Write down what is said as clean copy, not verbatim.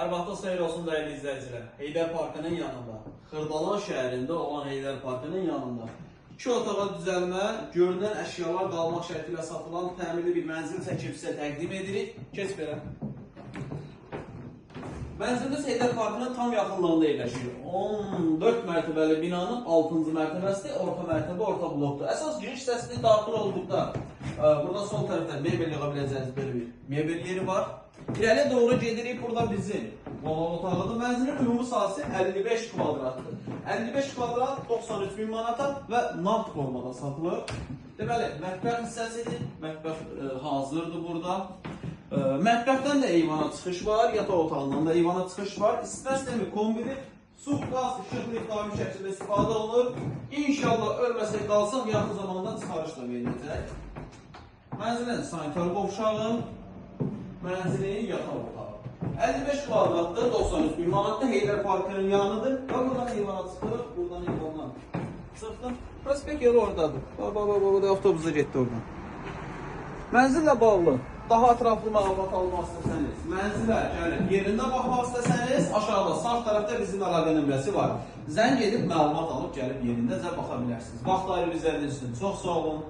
Hər vaxtınız xeyir olsun dəyərli izləyicilər. Heydər Parkının yanında, Xırdalan şəhərində olan Heydər Parkının yanında 2 otağa düzəlmə, görünən əşyalar qalmaq şərti ilə satılan təmirli bir mənzil çəkib sizə təqdim edirik. Keç belə. Mənzilimiz Heydər Parkının tam yaxınlığında yerləşir. 14 mərtəbəli binanın 6-cı mərtəbəsi orta mərtəbə, orta blokdur. Əsas giriş hissəsində daxil olduqda burada sol tərəfdə mebel yığa biləcəyiniz belə bir mebel yeri var. İrəliyə doğru gedirik, burada bizim qonaq otağıdır. Mənzilin ümumi sahəsi 55 kvadratdır. 55 kvadrat 93 bin manata və nağd formada satılır. Deməli, mətbəx hissəsidir. Mətbəx hazırdır burada. Mətbəxdən də eyvana çıxış var, yataq otağından da eyvana çıxış var. İstər sistemi kombinir, su, qaz, işıqlı daimi şəkildə istifadə olunur. İnşallah ölməsək qalsaq, yaxın zamanda çıxarış da veriləcək. Mənzilin sanitar qovşağı, mənzilin yataq otağı. 55 kvadratda 93 bin manatda Heydər Parkının yanıdır. Və buradan eyvana çıxırıq, buradan eyvandan çıxdım. Prospekt yolu oradadır. Baba, avtobusda getdi oradan. Mənzillə bağlı daha ətraflı məlumat almaq istəsəniz, mənzilə gəlib yerində baxmaq istəsəniz, aşağıda sağ tərəfdə bizim əlaqə nömrəsi var. Zəng edib məlumat alıb gəlib yerindəcə baxa bilərsiniz. Vaxt ayırıb izlədiyiniz üçün çox sağ olun.